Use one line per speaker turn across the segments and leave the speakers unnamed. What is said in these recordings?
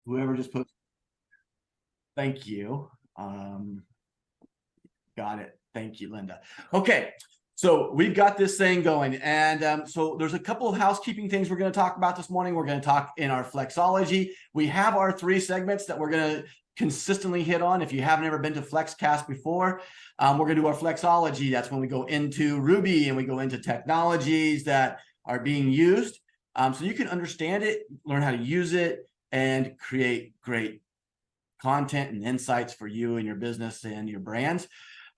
Whoever just posted. Thank you. Got it. Thank you, Linda. Okay, so we've got this thing going. And so there's a couple of housekeeping things we're going to talk about this morning. We're going to talk in our Flexology. We have our 3 segments that we're going to consistently hit on. If you haven't ever been to FlexCast before, we're going to do our Flexology. That's when we go into Ruby and we go into technologies that are being used. So you can understand it, learn how to use it, and create great content and insights for you and your business and your brands.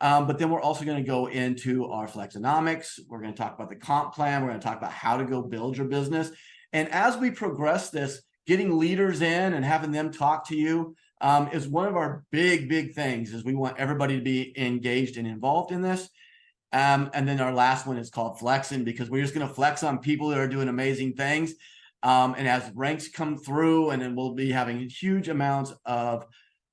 But then we're also going to go into our Flexonomics. We're going to talk about the comp plan. We're going to talk about how to go build your business. And as we progress this, getting leaders in and having them talk to you is one of our big things. Is we want everybody to be engaged and involved in this. And then our last one is called flexing, because we're just going to flex on people that are doing amazing things. And as ranks come through, and then we'll be having huge amounts of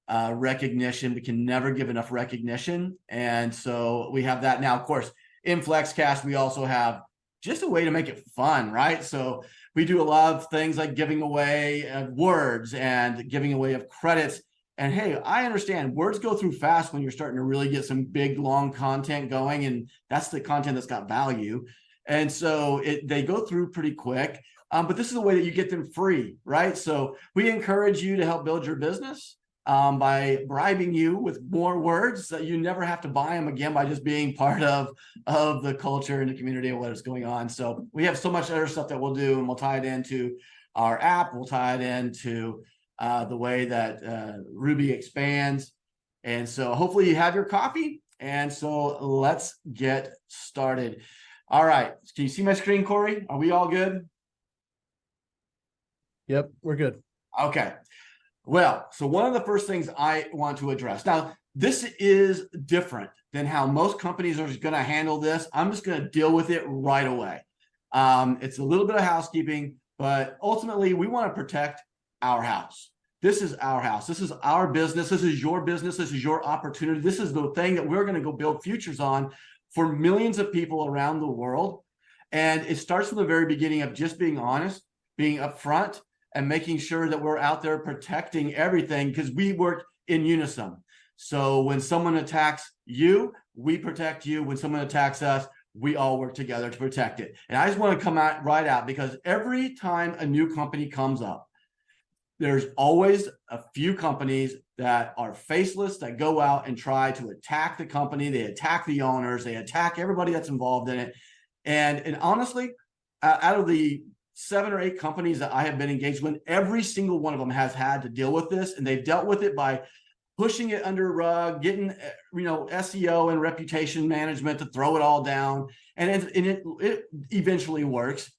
recognition. We can never give enough recognition. And so we have that now. Of course, in FlexCast, we also have just a way to make it fun, right? So we do a lot of things like giving away words and giving away of credits. And hey, I understand words go through fast when you're starting to really get some big, long content going. And that's the content that's got value. And so they go through pretty quick. But this is the way that you get them free, right? So we encourage you to help build your business by bribing you with more words, that you never have to buy them again, by just being part of the culture and the community of what is going on. So we have so much other stuff that we'll do, and we'll tie it into our app. We'll tie it into the way that Ruby expands. And so hopefully you have your coffee. And so let's get started. All right. Can you see my screen, Corey? Are we all good?
Yep, we're good.
Okay. Well, so one of the first things I want to address. Now, this is different than how most companies are going to handle this. I'm just going to deal with it right away. It's a little bit of housekeeping, but ultimately we want to protect our house. This is our house. This is our business. This is your business. This is your opportunity. This is the thing that we're going to go build futures on for millions of people around the world. And it starts from the very beginning of just being honest, being upfront, and making sure that we're out there protecting everything, because we work in unison. So when someone attacks you, we protect you. When someone attacks us, we all work together to protect it. And I just want to come out right out, because every time a new company comes up, there's always a few companies that are faceless, that go out and try to attack the company. They attack the owners. They attack everybody that's involved in it. And honestly, out of the 7 or 8 companies that I have been engaged with, every single one of them has had to deal with this, and they've dealt with it by pushing it under a rug, getting SEO and reputation management to throw it all down, and it eventually works.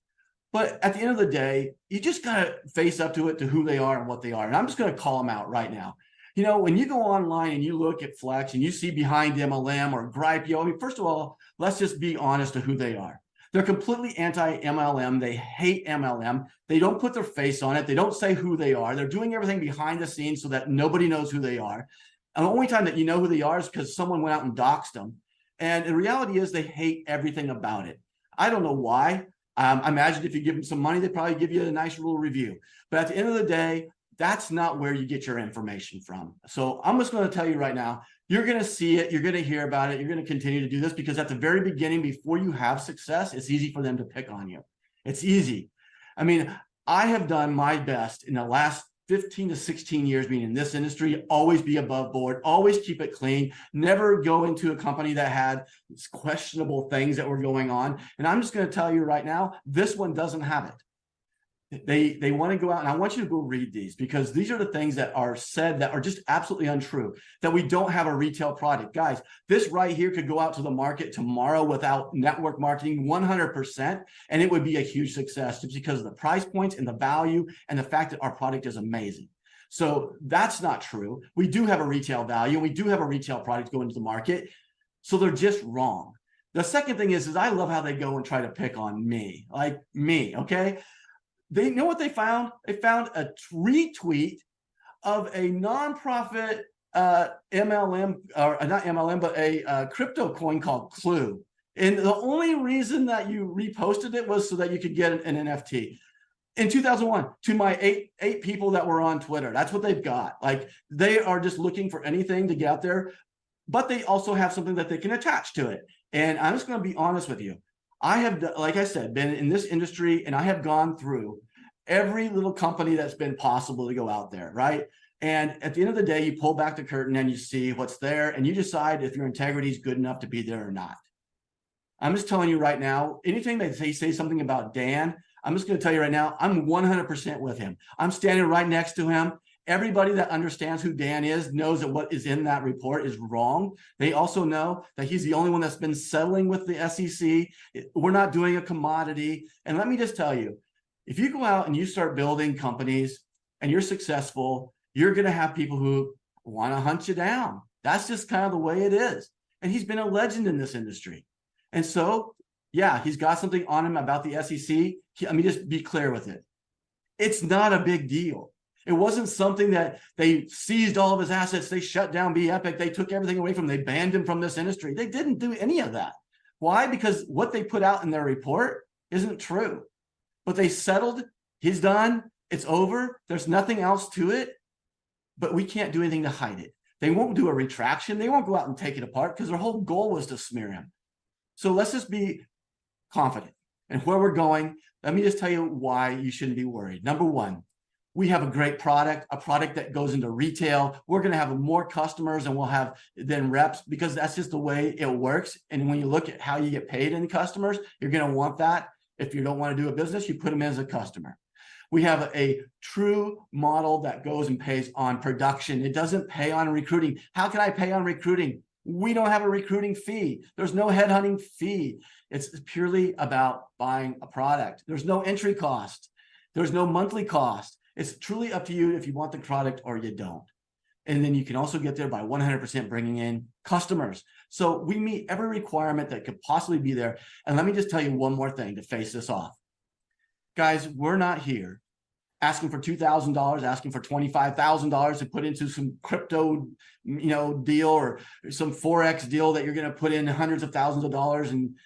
But at the end of the day, you just gotta face up to it, to who they are and what they are. And I'm just gonna call them out right now. When you go online and you look at Flex and you see Behind MLM or Gripeo, I mean, first of all, let's just be honest to who they are. They're completely anti-MLM. They hate MLM. They don't put their face on it. They don't say who they are. They're doing everything behind the scenes so that nobody knows who they are. And the only time that you know who they are is because someone went out and doxed them. And the reality is they hate everything about it. I don't know why. I imagine if you give them some money, they'd probably give you a nice little review. But at the end of the day, that's not where you get your information from. So I'm just going to tell you right now, you're going to see it. You're going to hear about it. You're going to continue to do this, because at the very beginning, before you have success, it's easy for them to pick on you. It's easy. I mean, I have done my best in the last 15 to 16 years being in this industry, always be above board, always keep it clean, never go into a company that had questionable things that were going on. And I'm just going to tell you right now, this one doesn't have it. They want to go out, and I want you to go read these, because these are the things that are said that are just absolutely untrue, that we don't have a retail product. Guys, this right here could go out to the market tomorrow without network marketing 100%, and it would be a huge success, just because of the price points and the value and the fact that our product is amazing. So that's not true. We do have a retail value. We do have a retail product going to the market. So they're just wrong. The second thing is I love how they go and try to pick on me, like me, okay? They know what they found? They found a retweet of a nonprofit MLM, or not MLM, but a crypto coin called Clue. And the only reason that you reposted it was so that you could get an NFT. in 2001 to my eight people that were on Twitter. That's what they've got. Like they are just looking for anything to get out there, but they also have something that they can attach to it. And I'm just going to be honest with you. I have, like I said, been in this industry and I have gone through every little company that's been possible to go out there, right? And at the end of the day, you pull back the curtain and you see what's there and you decide if your integrity is good enough to be there or not. I'm just telling you right now, anything that they say something about Dan, I'm just going to tell you right now, I'm 100% with him. I'm standing right next to him. Everybody that understands who Dan is knows that what is in that report is wrong. They also know that he's the only one that's been settling with the SEC. We're not doing a commodity. And let me just tell you, if you go out and you start building companies and you're successful, you're going to have people who want to hunt you down. That's just kind of the way it is. And he's been a legend in this industry. And so, yeah, he's got something on him about the SEC. Let me just be clear with it. It's not a big deal. It wasn't something that they seized all of his assets. They shut down Be Epic. They took everything away from him. They banned him from this industry. They didn't do any of that. Why? Because what they put out in their report isn't true. But they settled. He's done. It's over. There's nothing else to it. But we can't do anything to hide it. They won't do a retraction. They won't go out and take it apart because their whole goal was to smear him. So let's just be confident in where we're going. Let me just tell you why you shouldn't be worried. Number one, we have a great product, a product that goes into retail. We're going to have more customers and we'll have then reps because that's just the way it works. And when you look at how you get paid in customers, you're going to want that. If you don't want to do a business, you put them in as a customer. We have a true model that goes and pays on production. It doesn't pay on recruiting. How can I pay on recruiting? We don't have a recruiting fee. There's no headhunting fee. It's purely about buying a product. There's no entry cost. There's no monthly cost. It's truly up to you if you want the product or you don't. And then you can also get there by 100% bringing in customers. So we meet every requirement that could possibly be there. And let me just tell you one more thing to face this off. Guys, we're not here asking for $2,000, asking for $25,000 to put into some crypto, deal or some Forex deal that you're going to put in hundreds of thousands of dollars. And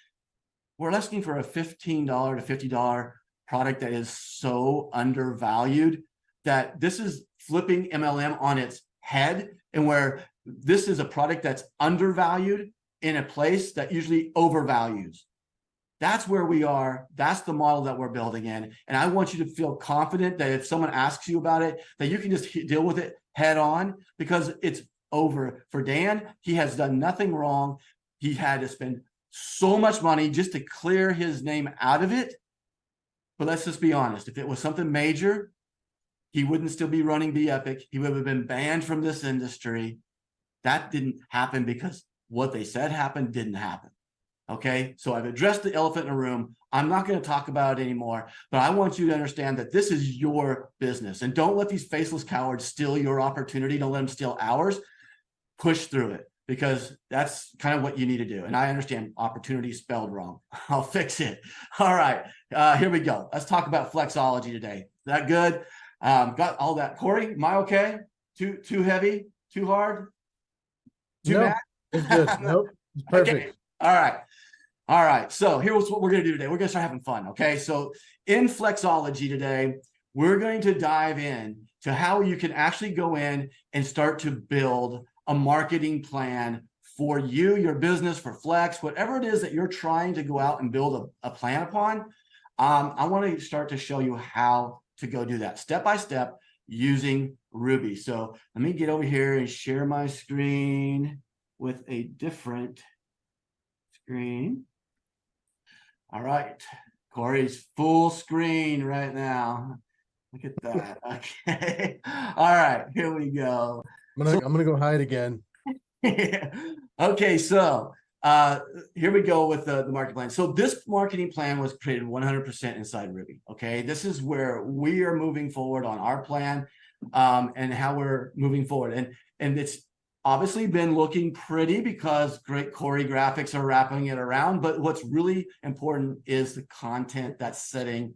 we're asking for a $15 to $50 product that is so undervalued that this is flipping MLM on its head, and where this is a product that's undervalued in a place that usually overvalues. That's where we are. That's the model that we're building in. And I want you to feel confident that if someone asks you about it, that you can just deal with it head on, because it's over. For Dan, he has done nothing wrong. He had to spend so much money just to clear his name out of it. But let's just be honest. If it was something major, he wouldn't still be running Be Epic. He would have been banned from this industry. That didn't happen because what they said happened didn't happen. Okay, so I've addressed the elephant in the room. I'm not going to talk about it anymore, but I want you to understand that this is your business, and don't let these faceless cowards steal your opportunity. Don't let them steal ours. Push through it, because that's kind of what you need to do. And I understand opportunity spelled wrong. I'll fix it. All right, here we go. Let's talk about Flexology today. Is that good? Got all that. Corey, am I okay? Too heavy? Too hard? Too
No,
bad?
it's good. Nope, it's perfect.
Okay. All right. All right. So here's what we're going to do today. We're going to start having fun. Okay. So in Flexology today, we're going to dive in to how you can actually go in and start to build a marketing plan for you, your business, for Flex, whatever it is that you're trying to go out and build a plan upon. I want to start to show you how to go do that step by step using Ruby. So let me get over here and share my screen with a different screen. All right, Corey's full screen right now. Look at that. Okay. All right, here we go.
I'm gonna go hide again.
Okay, so here we go with the marketing plan. So this marketing plan was created 100% inside Ruby. Okay, this is where we are moving forward on our plan, and how we're moving forward. And it's obviously been looking pretty because great choreographics are wrapping it around. But what's really important is the content that's sitting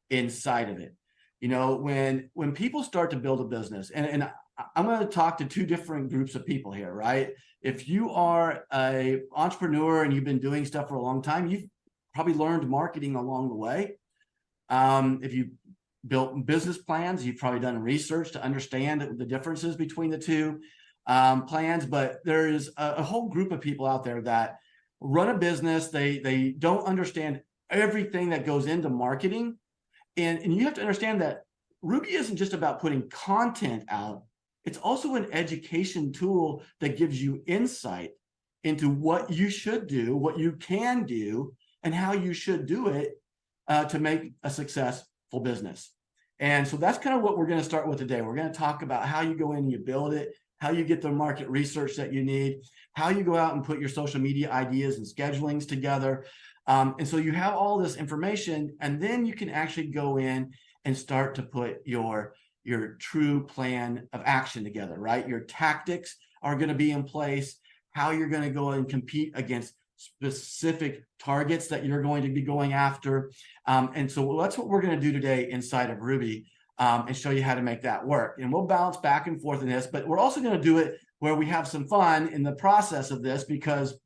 inside of it. When people start to build a business, and I'm going to talk to two different groups of people here, right? If you are an entrepreneur and you've been doing stuff for a long time, you've probably learned marketing along the way. If you built business plans. You've probably done research to understand the differences between the two plans, but there is a whole group of people out there that run a business. They don't understand everything that goes into marketing. And you have to understand that Ruby isn't just about putting content out. It's also an education tool that gives you insight into what you should do, what you can do, and how you should do it to make a successful business. And so that's kind of what we're going to start with today. We're going to talk about how you go in and you build it, how you get the market research that you need, how you go out and put your social media ideas and schedulings together. And so you have all this information, and then you can actually go in and start to put your true plan of action together, right? Your tactics are going to be in place, how you're going to go and compete against specific targets that you're going to be going after. And so that's what we're going to do today inside of Ruby, and show you how to make that work. And we'll bounce back and forth in this, but we're also going to do it where we have some fun in the process of this, because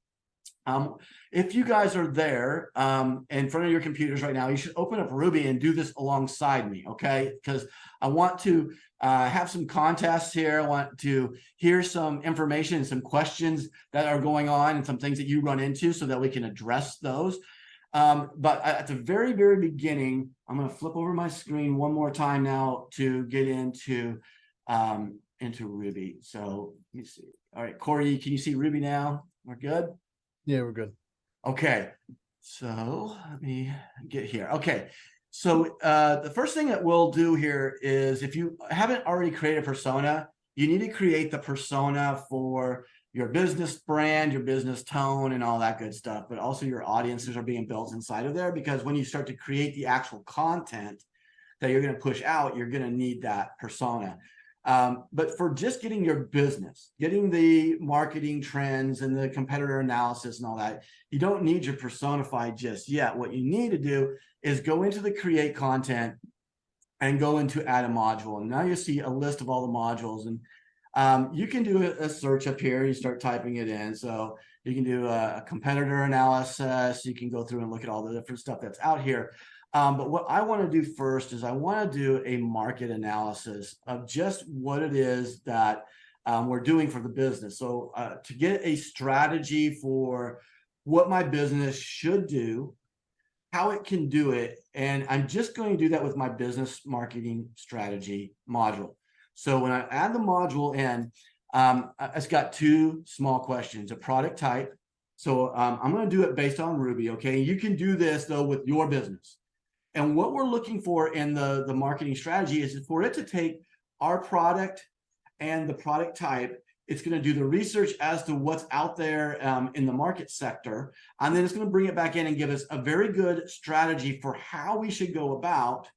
if you guys are there in front of your computers right now, you should open up Ruby and do this alongside me, okay? Because I want to have some contests here. I want to hear some information and some questions that are going on and some things that you run into so that we can address those. But at the very, very beginning, I'm going to flip over my screen one more time now to get into Ruby. So let me see. All right, Corey, can you see Ruby now? We're good?
Yeah, we're good.
Okay, so let me get here. Okay, so the first thing that we'll do here is, if you haven't already created a persona, you need to create the persona for your business brand, your business tone, and all that good stuff. But also your audiences are being built inside of there, because when you start to create the actual content that you're going to push out, you're going to need that persona. But for just getting your business, getting the marketing trends and the competitor analysis and all that, you don't need your personified just yet. What you need to do is go into the create content and go into add a module. And now you see a list of all the modules, and you can do a search up here. You start typing it in. So you can do a competitor analysis. You can go through and look at all the different stuff that's out here. But what I want to do first is I want to do a market analysis of just what it is that we're doing for the business. So to get a strategy for what my business should do, how it can do it, and I'm just going to do that with my business marketing strategy module. So when I add the module in, it's got two small questions, a product type. So I'm going to do it based on Ruby, okay? You can do this, though, with your business. And what we're looking for in the marketing strategy is for it to take our product and the product type. It's going to do the research as to what's out there in the market sector. And then it's going to bring it back in and give us a very good strategy for how we should go about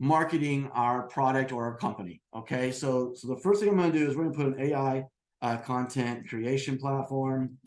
marketing our product or our company. Okay, so the first thing I'm going to do is we're going to put an AI content creation platform.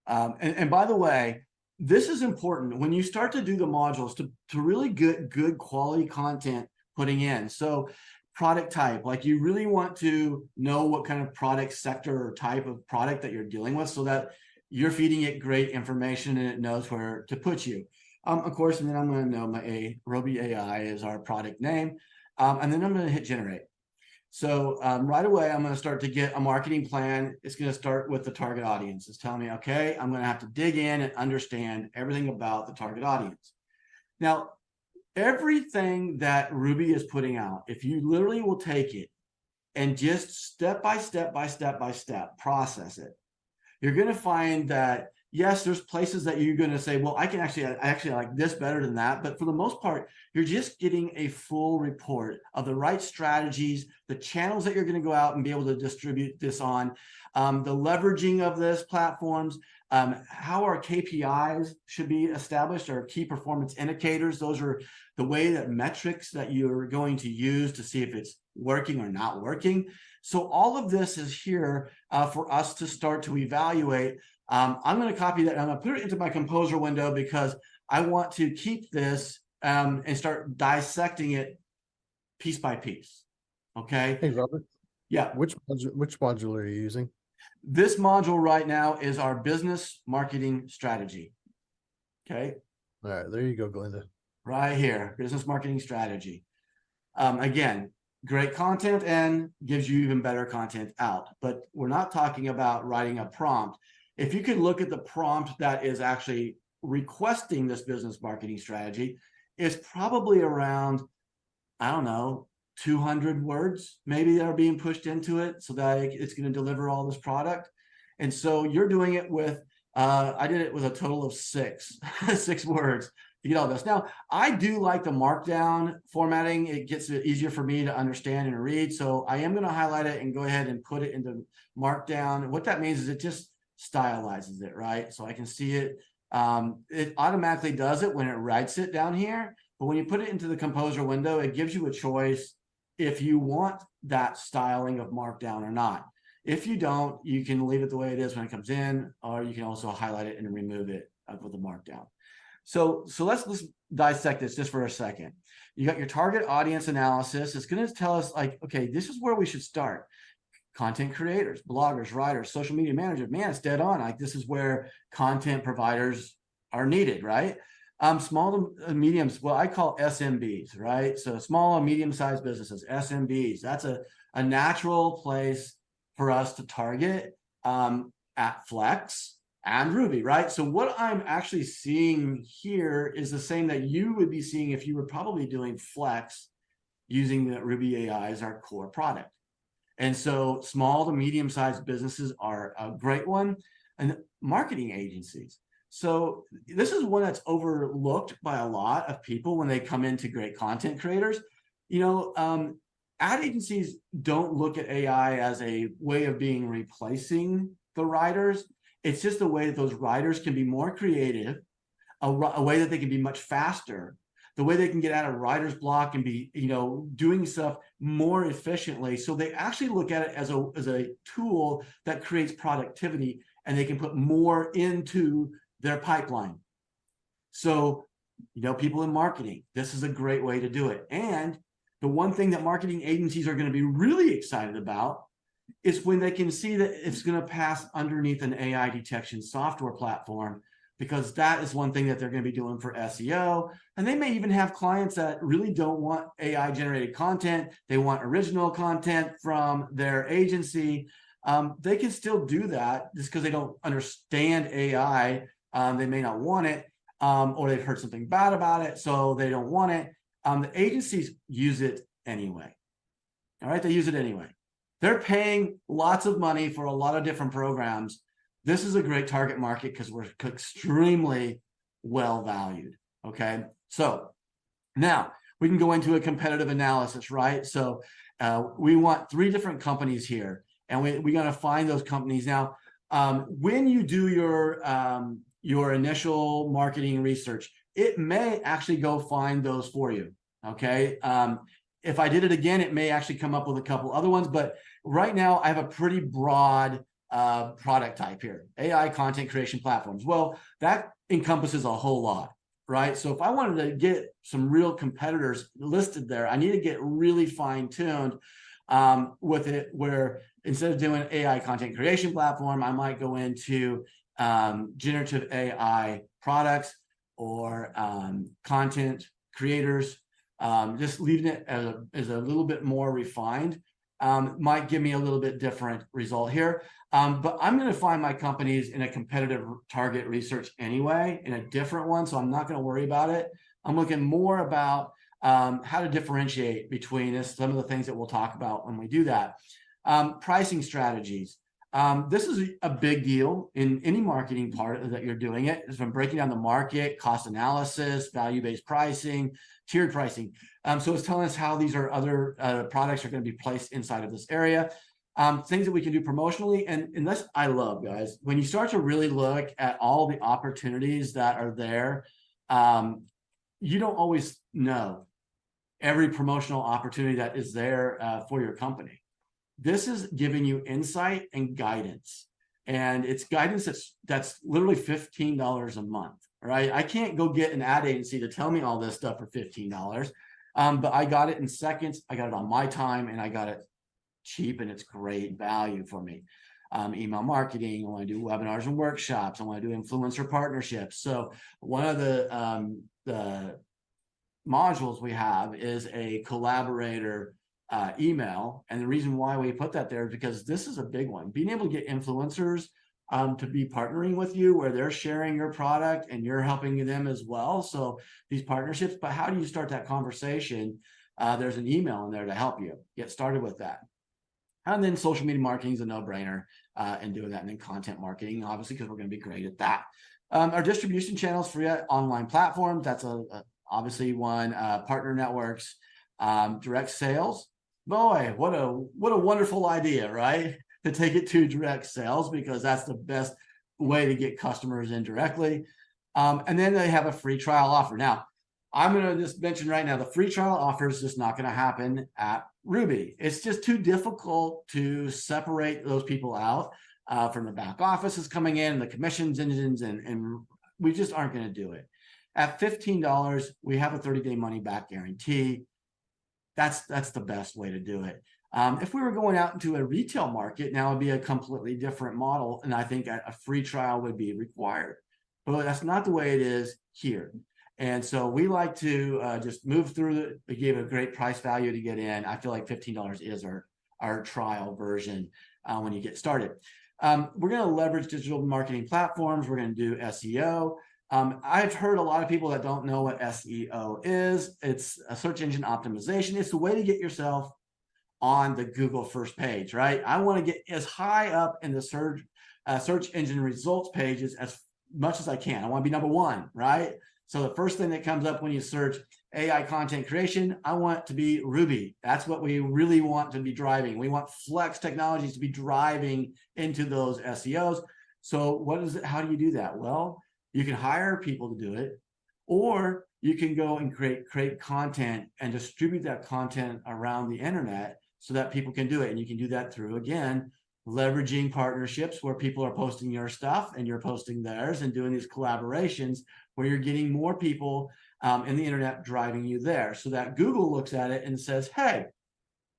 And by the way, this is important when you start to do the modules to really get good quality content putting in. So product type, like you really want to know what kind of product sector or type of product that you're dealing with, so that you're feeding it great information and it knows where to put you. Of course, and then I'm going to know my Ruby AI is our product name. And then I'm going to hit generate. So right away, I'm going to start to get a marketing plan. It's going to start with the target audience. It's telling me, okay, I'm going to have to dig in and understand everything about the target audience. Now, everything that Ruby is putting out, if you literally will take it and just step by step process it, you're going to find that, yes, there's places that you're going to say, well, I actually like this better than that. But for the most part, you're just getting a full report of the right strategies, the channels that you're going to go out and be able to distribute this on, the leveraging of this platforms, how our KPIs should be established, or key performance indicators. Those are the way that metrics that you're going to use to see if it's working or not working. So all of this is here for us to start to evaluate. I'm going to copy that and I'm going to put it into my composer window, because I want to keep this and start dissecting it piece by piece. Okay.
Hey, Robert.
Yeah.
Which module are you using?
This module right now is our business marketing strategy. Okay.
All right, there you go, Glenda.
right here, business marketing strategy. Again, great content and gives you even better content out, but we're not talking about writing a prompt. If you could look at the prompt that is actually requesting this business marketing strategy, it's probably around, I don't know, 200 words maybe that are being pushed into it so that it's going to deliver all this product. And so you're doing it with, I did it with a total of six, 6 words to get all this. Now, I do like the markdown formatting. It gets it easier for me to understand and read. So I am going to highlight it and go ahead and put it into markdown. What that means is it just stylizes it, right? So I can see it. It automatically does it when it writes it down here. But when you put it into the composer window, it gives you a choice if you want that styling of markdown or not. If you don't, you can leave it the way it is when it comes in, or you can also highlight it and remove it with the markdown. So let's dissect this just for a second. You got your target audience analysis. It's going to tell us like, okay, this is where we should start. Content creators, bloggers, writers, social media managers. Man, it's dead on. Like this is where content providers are needed, right? Small to mediums, well, I call SMBs, right? So small and medium-sized businesses, SMBs. That's a natural place for us to target at Flex and Ruby, right? So what I'm actually seeing here is the same that you would be seeing if you were probably doing Flex using the Ruby AI as our core product. And so small to medium-sized businesses are a great one, and marketing agencies. So this is one that's overlooked by a lot of people when they come into great content creators. You know, ad agencies don't look at AI as a way of being replacing the writers. It's just a way that those writers can be more creative, a way that they can be much faster, the way they can get out of writer's block and be, you know, doing stuff more efficiently. So they actually look at it as a tool that creates productivity, and they can put more into their pipeline. So, you know, people in marketing, this is a great way to do it. And the one thing that marketing agencies are going to be really excited about is when they can see that it's going to pass underneath an AI detection software platform, because that is one thing that they're going to be doing for SEO. And they may even have clients that really don't want AI generated content. They want original content from their agency. They can still do that just because they don't understand AI. They may not want it, or they've heard something bad about it, so they don't want it. The agencies use it anyway. All right, they use it anyway. They're paying lots of money for a lot of different programs. This is a great target market because we're extremely well valued. Okay, so now we can go into a competitive analysis, right? So we want 3 different companies here, and we got to find those companies. Now, when you do your initial marketing research, it may actually go find those for you. Okay. If I did it again, it may actually come up with a couple other ones, but right now I have a pretty broad product type here, AI content creation platforms. Well, that encompasses a whole lot, right? So if I wanted to get some real competitors listed there, I need to get really fine-tuned with it, where instead of doing AI content creation platform, I might go into generative AI products or content creators. Just leaving it as a little bit more refined might give me a little bit different result here. But I'm going to find my companies in a competitive target research anyway, in a different one. So I'm not going to worry about it. I'm looking more about how to differentiate between this, some of the things that we'll talk about when we do that. Pricing strategies. This is a big deal in any marketing part that you're doing it. It's from breaking down the market, cost analysis, value-based pricing, tiered pricing. So it's telling us how these are other products are going to be placed inside of this area. Things that we can do promotionally. And this I love, guys. When you start to really look at all the opportunities that are there, you don't always know every promotional opportunity that is there for your company. This is giving you insight and guidance. And it's guidance that's literally $15 a month, right? I can't go get an ad agency to tell me all this stuff for $15. But I got it in seconds. I got it on my time, and I got it cheap, and it's great value for me. Email marketing, I want to do webinars and workshops, I want to do influencer partnerships. So one of the modules we have is a collaborator email. And the reason why we put that there is because this is a big one. Being able to get influencers to be partnering with you where they're sharing your product and you're helping them as well. So these partnerships, but how do you start that conversation? There's an email in there to help you get started with that. And then social media marketing is a no-brainer and doing that. And then content marketing, obviously, because we're going to be great at that. Our distribution channels for online platforms, that's obviously one. Partner networks, direct sales. Boy, what a wonderful idea, right? To take it to direct sales, because that's the best way to get customers in directly. And then they have a free trial offer. Now, I'm going to just mention right now, the free trial offer is just not going to happen at Ruby. It's just too difficult to separate those people out from the back offices coming in, the commissions engines, and we just aren't going to do it. At $15, we have a 30-day money back guarantee. That's the best way to do it. If we were going out into a retail market, now it'd be a completely different model, and I think a free trial would be required. But that's not the way it is here. And so we like to just move through it. We gave a great price value to get in. I feel like $15 is our trial version when you get started. We're going to leverage digital marketing platforms. We're going to do SEO. I've heard a lot of people that don't know what SEO is. It's a search engine optimization. It's the way to get yourself on the Google first page, right? I want to get as high up in the search engine results pages as much as I can. I want to be number one, right? So the first thing that comes up when you search AI content creation, I want it to be Ruby. That's what we really want to be driving. We want Flex Technologies to be driving into those SEOs. So what is it? How do you do that? Well, you can hire people to do it, or you can go and create content and distribute that content around the internet so that people can do it. And you can do that through, again, leveraging partnerships where people are posting your stuff and you're posting theirs, and doing these collaborations where you're getting more people in the internet driving you there, so that Google looks at it and says, hey,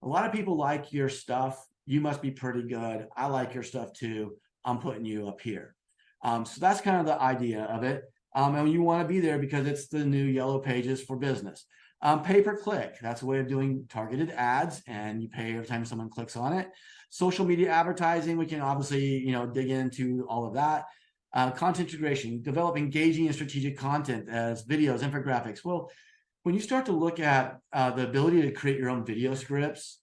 a lot of people like your stuff. You must be pretty good. I like your stuff too. I'm putting you up here. So that's kind of the idea of it. And you want to be there because it's the new yellow pages for business. Pay-per-click, that's a way of doing targeted ads, and you pay every time someone clicks on it. Social media advertising, we can obviously, dig into all of that. Content integration, develop engaging and strategic content as videos, infographics. Well, when you start to look at the ability to create your own video scripts,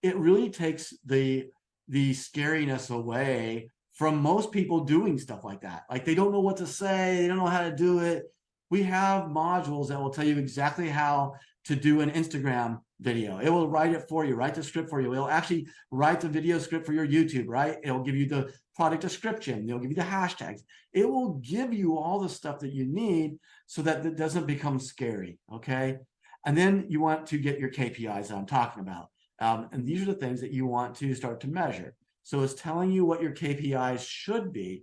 it really takes the scariness away from most people doing stuff like that. Like, they don't know what to say, they don't know how to do it. We have modules that will tell you exactly how to do an Instagram video. It will write it for you, write the script for you. It'll actually write the video script for your YouTube, right? It'll give you the product description. It'll give you the hashtags. It will give you all the stuff that you need so that it doesn't become scary, okay? And then you want to get your KPIs that I'm talking about. And these are the things that you want to start to measure. So it's telling you what your KPIs should be.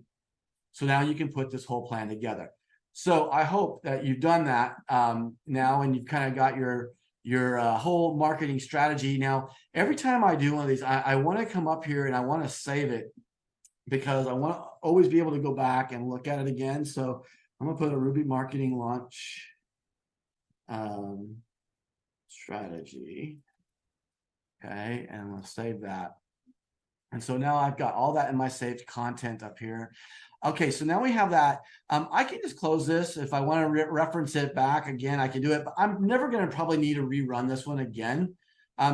So now you can put this whole plan together. So I hope that you've done that now, and you've kind of got your whole marketing strategy. Now, every time I do one of these, I want to come up here and I want to save it, because I want to always be able to go back and look at it again. So I'm going to put a Ruby marketing launch strategy. Okay, and we'll save that. And so now I've got all that in my saved content up here. Okay, so now we have that. I can just close this. If I want to reference it back again, I can do it, but I'm never going to probably need to rerun this one again.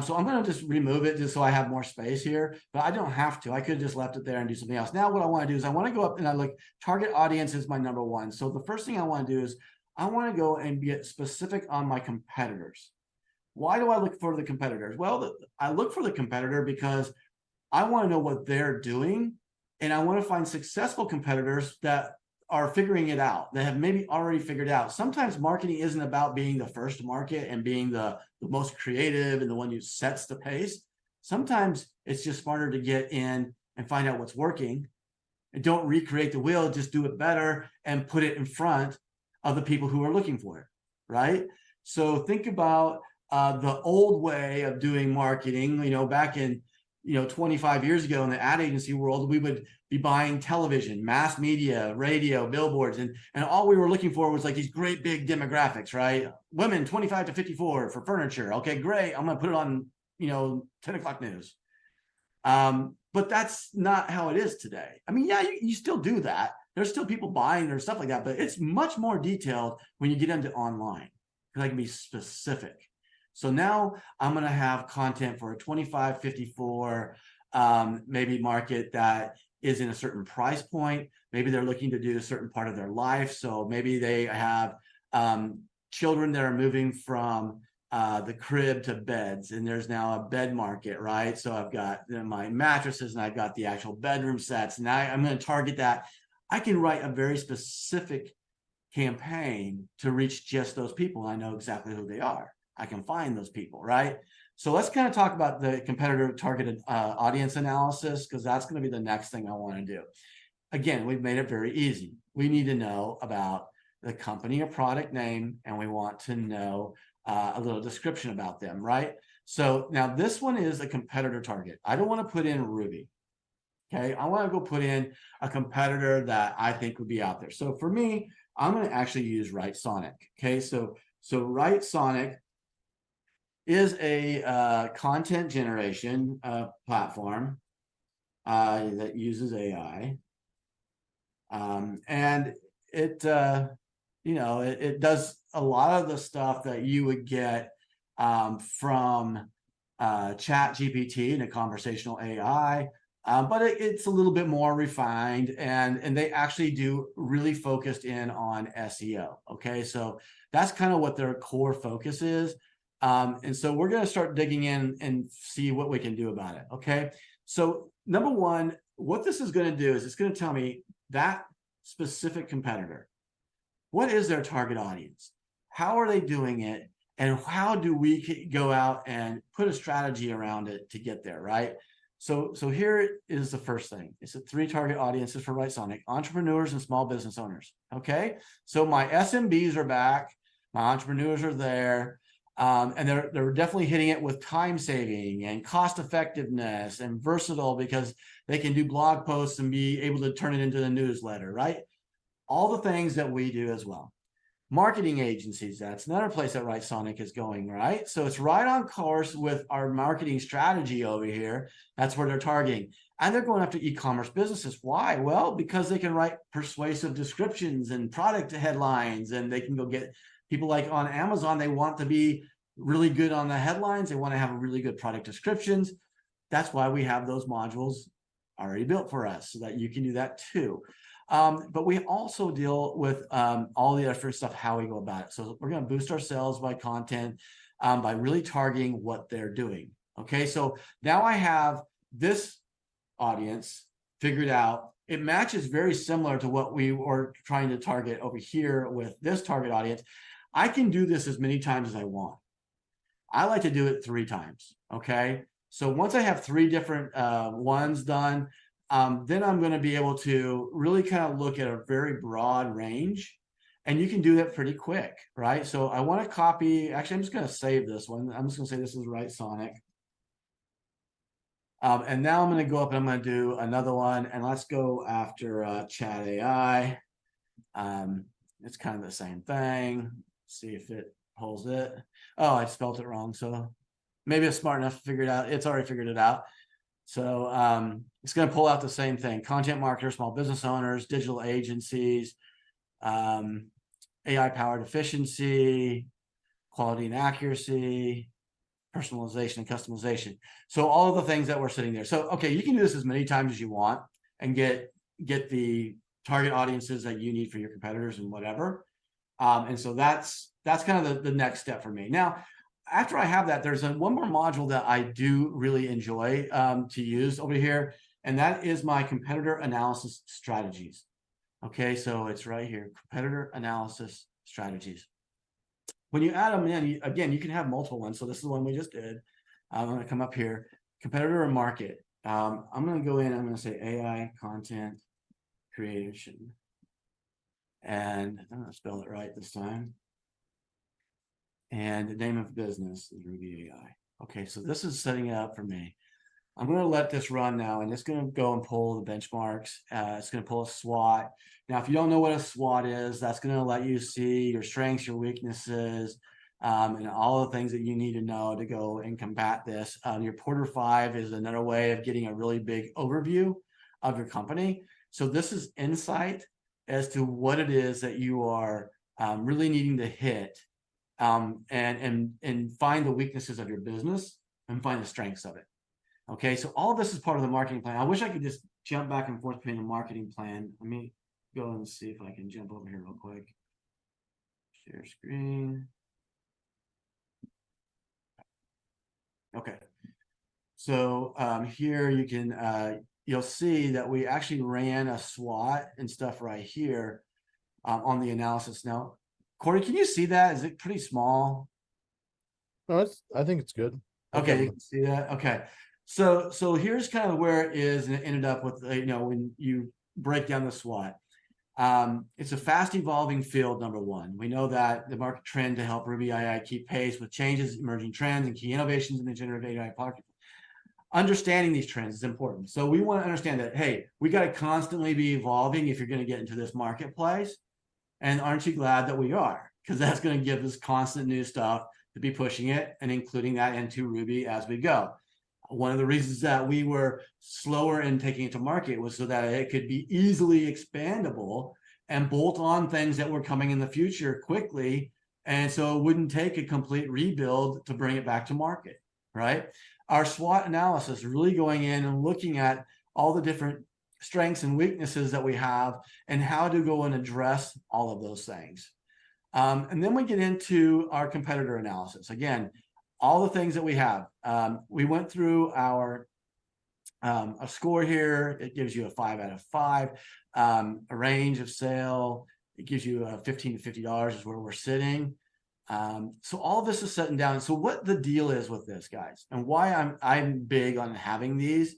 So I'm going to just remove it just so I have more space here, but I don't have to. I could have just left it there and do something else. Now what I want to do is I want to go up and I look, target audience is my number one. So the first thing I want to do is I want to go and get specific on my competitors. Why do I look for the competitors? Well, I look for the competitor because I want to know what they're doing, and I want to find successful competitors that are figuring it out, that have maybe already figured out. Sometimes marketing isn't about being the first to market and being the most creative and the one who sets the pace. Sometimes it's just smarter to get in and find out what's working, and don't recreate the wheel, just do it better and put it in front of the people who are looking for it, right? So think about the old way of doing marketing, back in 25 years ago in the ad agency world, we would be buying television, mass media, radio, billboards, and all we were looking for was like these great big demographics, right? Women 25 to 54 for furniture. Okay, great. I'm gonna put it on, 10 o'clock news. But that's not how it is today. I mean, yeah, you still do that. There's still people buying their stuff like that, but it's much more detailed when you get into online because I can be specific. So now I'm going to have content for a 25, 54, maybe market that is in a certain price point. Maybe they're looking to do a certain part of their life. So maybe they have children that are moving from the crib to beds, and there's now a bed market, right? So I've got my mattresses and I've got the actual bedroom sets. Now I'm going to target that. I can write a very specific campaign to reach just those people. I know exactly who they are. I can find those people, right? So let's kind of talk about the competitor targeted audience analysis, because that's going to be the next thing I want to do. Again, we've made it very easy. We need to know about the company or product name, and we want to know a little description about them, right? So now this one is a competitor target. I don't want to put in Ruby. Okay, I want to go put in a competitor that I think would be out there. So for me, I'm going to actually use Writesonic. Okay, so Writesonic is a content generation platform that uses AI, and it it does a lot of the stuff that you would get from ChatGPT and a conversational AI. But it's a little bit more refined, and they actually do really focused in on SEO. Okay, so that's kind of what their core focus is. And so we're going to start digging in and see what we can do about it. Okay, so number one, what this is going to do is it's going to tell me that specific competitor, what is their target audience? How are they doing it? And how do we go out and put a strategy around it to get there, right? So here is the first thing. It's a 3 target audiences for Writesonic: entrepreneurs and small business owners. Okay, so my SMBs are back, my entrepreneurs are there, and they're definitely hitting it with time saving and cost effectiveness and versatile, because they can do blog posts and be able to turn it into the newsletter, right? All the things that we do as well. Marketing agencies, that's another place that Writesonic is going, right? So it's right on course with our marketing strategy over here. That's where they're targeting. And they're going after e-commerce businesses. Why? Well, because they can write persuasive descriptions and product headlines, and they can go get people like on Amazon. They want to be really good on the headlines. They want to have really good product descriptions. That's why we have those modules already built for us, so that you can do that too. But we also deal with all the different stuff, how we go about it. So we're going to boost our sales by content, by really targeting what they're doing. Okay, so now I have this audience figured out. It matches very similar to what we were trying to target over here with this target audience. I can do this as many times as I want. I like to do it 3 times. Okay, so once I have 3 different ones done, then I'm going to be able to really kind of look at a very broad range, and you can do that pretty quick, right? So I want to copy, actually, I'm just going to save this one. I'm just going to say this is Writesonic. And now I'm going to go up and I'm going to do another one, and let's go after Chat AI. It's kind of the same thing. See if it holds it. Oh, I spelled it wrong. So maybe it's smart enough to figure it out. It's already figured it out. So it's going to pull out the same thing: content marketers, small business owners, digital agencies, AI powered efficiency, quality and accuracy, personalization and customization. So all of the things that we're sitting there. So, okay, you can do this as many times as you want and get the target audiences that you need for your competitors and whatever. And so that's kind of the next step for me. Now, after I have that, there's one more module that I do really enjoy to use over here, and that is my competitor analysis strategies. Okay, so it's right here, competitor analysis strategies. When you add them in, again, you can have multiple ones. So this is the one we just did. I'm going to come up here, competitor or market. I'm going to go in, I'm going to say AI content creation. And I'm going to spell it right this time. And the name of business is Ruby AI. Okay, so this is setting it up for me. I'm going to let this run now, and it's going to go and pull the benchmarks. It's going to pull a SWOT. Now, if you don't know what a SWOT is, that's going to let you see your strengths, your weaknesses, and all the things that you need to know to go and combat this. Your Porter 5 is another way of getting a really big overview of your company. So this is insight as to what it is that you are really needing to hit, and find the weaknesses of your business and find the strengths of it. Okay, so all of this is part of the marketing plan. I wish I could just jump back and forth between a marketing plan. Let me go and see if I can jump over here real quick. Share screen. Okay. So here you can, you'll see that we actually ran a SWOT and stuff right here on the analysis. Now, Corey, can you see that? Is it pretty small?
No, I think it's good.
Okay, you can see that. Okay. So here's kind of where it is, and it ended up with, when you break down the SWOT. It's a fast evolving field, number one. We know that the market trend to help Ruby AI keep pace with changes, emerging trends, and key innovations in the generative AI market. Understanding these trends is important. So we want to understand that, hey, we got to constantly be evolving if you're going to get into this marketplace. And aren't you glad that we are? Because that's going to give us constant new stuff to be pushing it and including that into Ruby as we go. One of the reasons that we were slower in taking it to market was so that it could be easily expandable and bolt on things that were coming in the future quickly. And so it wouldn't take a complete rebuild to bring it back to market, right? Our SWOT analysis, really going in and looking at all the different strengths and weaknesses that we have and how to go and address all of those things. And then we get into our competitor analysis. Again, all the things that we have. We went through our a score here. It gives you a 5 out of 5, a range of sale. It gives you $15 to $50 is where we're sitting. So all of this is setting down. So what the deal is with this, guys, and why I'm big on having these,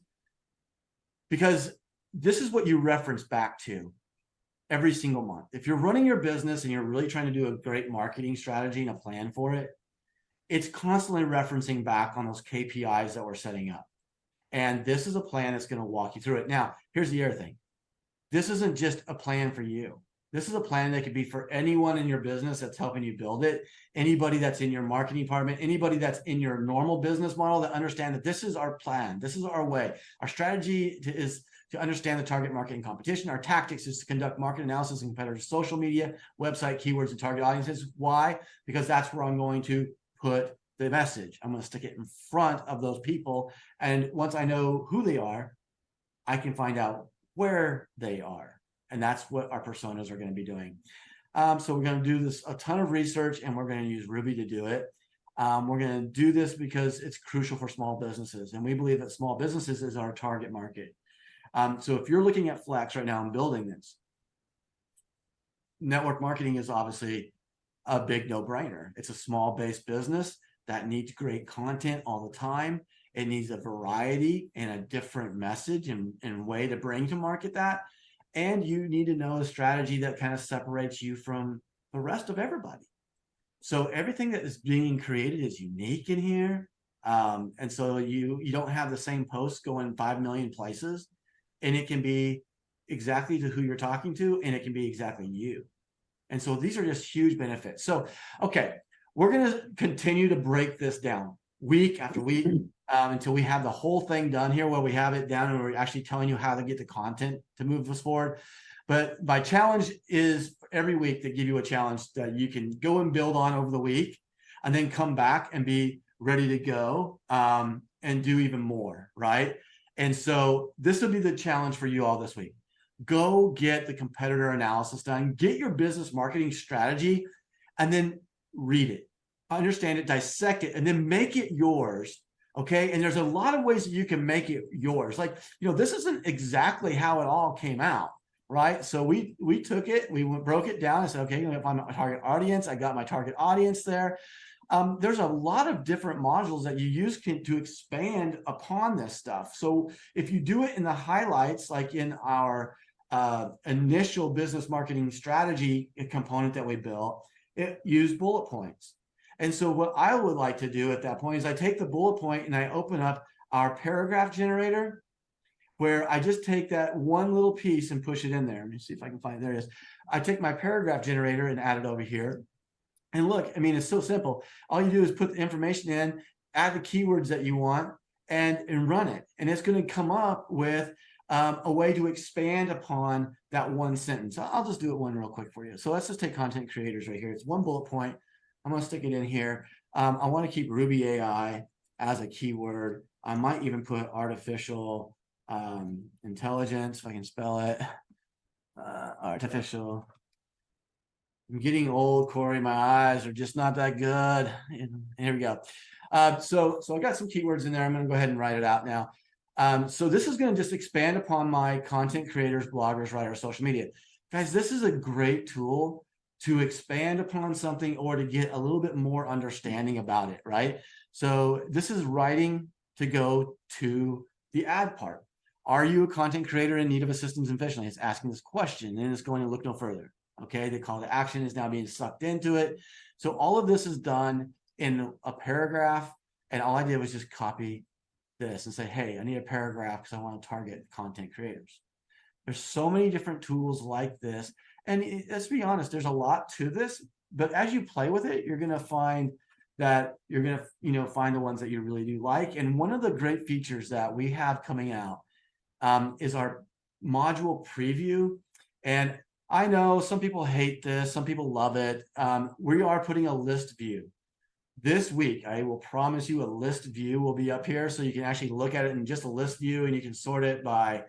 because this is what you reference back to every single month. If you're running your business and you're really trying to do a great marketing strategy and a plan for it, it's constantly referencing back on those KPIs that we're setting up. And this is a plan that's going to walk you through it. Now, here's the other thing. This isn't just a plan for you. This is a plan that could be for anyone in your business that's helping you build it, anybody that's in your marketing department, anybody that's in your normal business model, that understand that this is our plan. This is our way. Our strategy is to understand the target market and competition. Our tactics is to conduct market analysis and competitors' social media, website, keywords, and target audiences. Why? Because that's where I'm going to put the message. I'm going to stick it in front of those people. And once I know who they are, I can find out where they are. And that's what our personas are going to be doing. So we're going to do this a ton of research, and we're going to use Ruby to do it. We're going to do this because it's crucial for small businesses. And we believe that small businesses is our target market. So if you're looking at Flex right now and building this, network marketing is obviously a big no-brainer. It's a small-based business that needs great content all the time. It needs a variety and a different message and way to bring to market that. And you need to know a strategy that kind of separates you from the rest of everybody. So everything that is being created is unique in here. And so you don't have the same posts going 5 million places, and it can be exactly to who you're talking to, and it can be exactly you. And so these are just huge benefits. So, okay, we're going to continue to break this down week after week until we have the whole thing done here, where we have it down and we're actually telling you how to get the content to move us forward. But my challenge is every week to give you a challenge that you can go and build on over the week, and then come back and be ready to go and do even more, right? And so this will be the challenge for you all this week. Go get the competitor analysis done, get your business marketing strategy, and then read it, understand it, dissect it, and then make it yours. Okay. And there's a lot of ways that you can make it yours. Like, this isn't exactly how it all came out, right? So we took it, we broke it down and said, okay, I'm going to find my target audience. I got my target audience there. There's a lot of different modules that you use to expand upon this stuff. So if you do it in the highlights, like in our initial business marketing strategy component that we built, it used bullet points. And so what I would like to do at that point is I take the bullet point and I open up our paragraph generator, where I just take that one little piece and push it in there. Let me see if I can find it. There it is. I take my paragraph generator and add it over here. And look, I mean, it's so simple. All you do is put the information in, add the keywords that you want, and run it. And it's going to come up with a way to expand upon that one sentence. I'll just do it one real quick for you. So let's just take content creators right here. It's one bullet point. I'm going to stick it in here. I want to keep Ruby AI as a keyword. I might even put artificial intelligence, if I can spell it. Artificial. I'm getting old, Corey. My eyes are just not that good. And here we go. So I got some keywords in there. I'm going to go ahead and write it out now. So this is going to just expand upon my content creators, bloggers, writers, social media. Guys, this is a great tool to expand upon something or to get a little bit more understanding about it, right? So this is writing to go to the ad part. Are you a content creator in need of assistance efficiently? It's asking this question, and it's going to look no further. Okay, the call to action is now being sucked into it. So all of this is done in a paragraph, and all I did was just copy this and say, hey, I need a paragraph because I want to target content creators. There's so many different tools like this, and let's be honest, there's a lot to this, but as you play with it, you're going to find that you're going to find the ones that you really do like. And one of the great features that we have coming out is our module preview. And I know some people hate this, some people love it. We are putting a list view this week. I will promise you a list view will be up here, so you can actually look at it in just a list view, and you can sort it by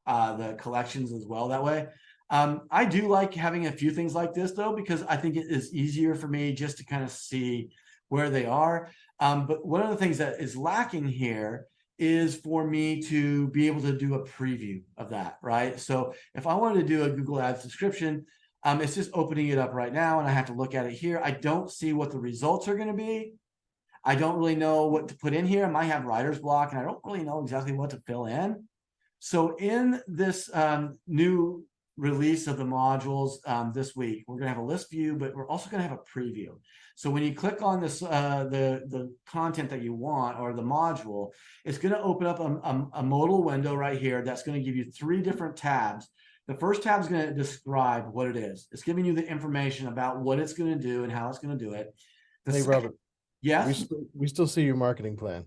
the collections as well that way. I do like having a few things like this though, because I think it is easier for me just to kind of see where they are. But one of the things that is lacking here is for me to be able to do a preview of that, right? So if I wanted to do a Google Ads subscription, it's just opening it up right now, and I have to look at it here. I don't see what the results are going to be. I don't really know what to put in here. I might have writer's block, and I don't really know exactly what to fill in. So in this new release of the modules this week, we're going to have a list view, but we're also going to have a preview. So when you click on this, the content that you want or the module, it's going to open up a modal window right here that's going to give you 3 different tabs. The first tab is going to describe what it is. It's giving you the information about what it's going to do and how it's going to do it.
Hey, Robert.
Yes.
We still see your marketing plan.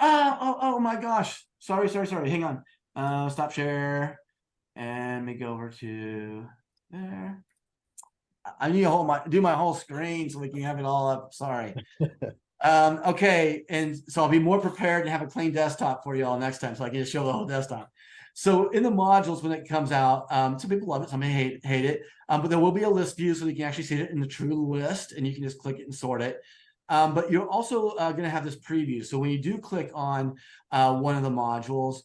Oh my gosh. Sorry. Hang on. Stop share. And let me go over to there. I need to do my whole screen so we can have it all up. Sorry. Okay. And so I'll be more prepared to have a clean desktop for you all next time, so I can just show the whole desktop. So in the modules, when it comes out, some people love it, some hate it, but there will be a list view so you can actually see it in the true list, and you can just click it and sort it. But you're also going to have this preview. So when you do click on one of the modules,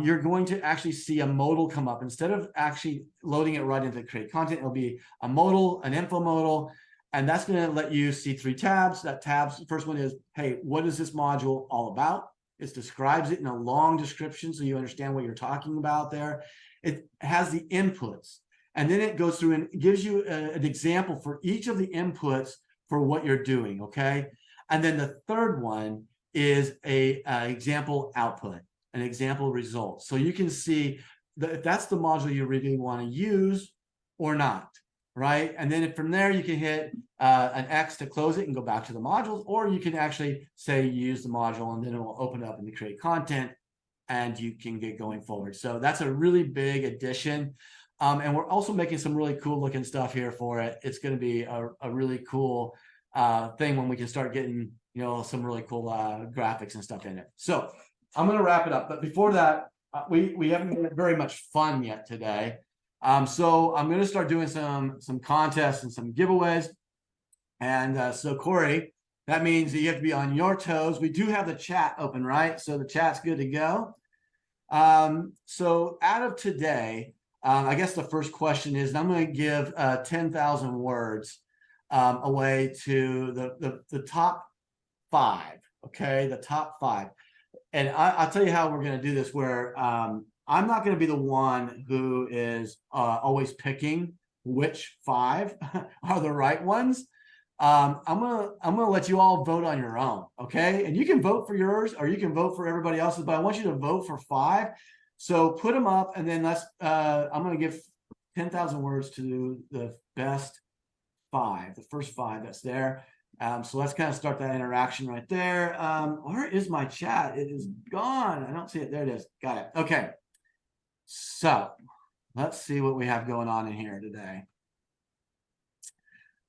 you're going to actually see a modal come up. Instead of actually loading it right into create content, it'll be a modal, an info modal, and that's going to let you see 3 tabs. That tabs, the first one is, hey, what is this module all about? It describes it in a long description so you understand what you're talking about there. It has the inputs, and then it goes through and gives you an example for each of the inputs for what you're doing, okay? And then the third one is a example output, an example result. So you can see that if that's the module you really want to use or not, right? And then from there, you can hit an X to close it and go back to the modules, or you can actually say use the module, and then it will open up and to create content, and you can get going forward. So that's a really big addition. And we're also making some really cool looking stuff here for it. It's going to be a really cool thing when we can start getting, some really cool graphics and stuff in it. So I'm going to wrap it up. But before that, we haven't had very much fun yet today. So I'm going to start doing some contests and some giveaways. And so Corey, that means that you have to be on your toes. We do have the chat open, right? So the chat's good to go. So out of today, I guess the first question is, and I'm going to give 10,000 words away to the top 5. Okay, the top 5. And I'll tell you how we're going to do this, where I'm not going to be the one who is always picking which 5 are the right ones. I'm gonna let you all vote on your own, okay? And you can vote for yours or you can vote for everybody else's, but I want you to vote for 5. So put them up, and then I'm gonna give 10,000 words to the best 5, the first 5 that's there. So let's kind of start that interaction right there. Where is my chat? It is gone. I don't see it. There it is. Got it. Okay. So let's see what we have going on in here today.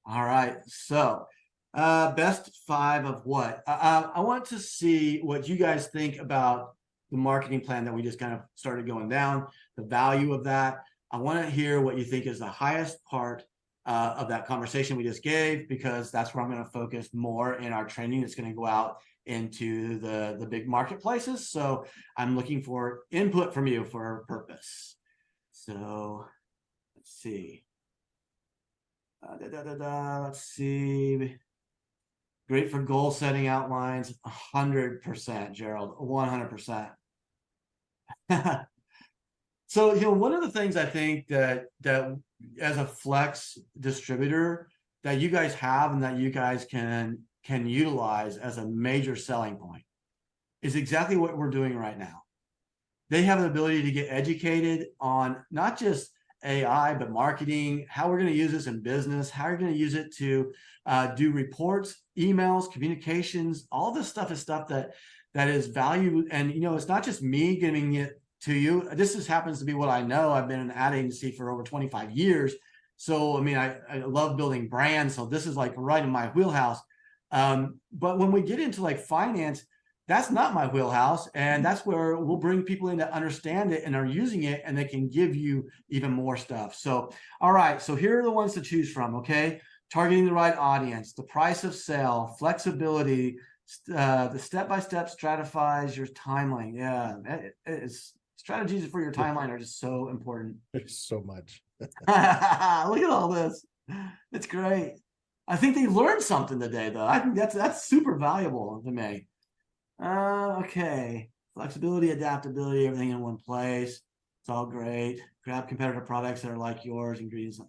All right. So best 5 of what? I want to see what you guys think about the marketing plan that we just kind of started going down, the value of that. I want to hear what you think is the highest part of that conversation we just gave, because that's where I'm going to focus more in our training. It's going to go out into the big marketplaces. So I'm looking for input from you for a purpose. So let's see. Let's see. Great for goal setting outlines. 100%, Gerald. 100%. So, one of the things I think that as a Flex distributor that you guys have and that you guys can utilize as a major selling point is exactly what we're doing right now. They have the ability to get educated on not just AI, but marketing, how we're going to use this in business, how you're going to use it to do reports, emails, communications. All this stuff is stuff that is value. And, it's not just me giving it to you. This just happens to be what I know. I've been in an ad agency for over 25 years. So, I love building brands. So this is like right in my wheelhouse. But when we get into like finance, that's not my wheelhouse. And that's where we'll bring people in that understand it and are using it, and they can give you even more stuff. So, all right. So here are the ones to choose from. Okay. Targeting the right audience, the price of sale, flexibility, the step-by-step stratifies your timeline. Yeah, strategies for your timeline are just so important.
There's so much.
Look at all this. It's great. I think they learned something today, though. I think that's super valuable to me. Okay. Flexibility, adaptability, everything in one place. It's all great. Grab competitor products that are like yours, ingredients.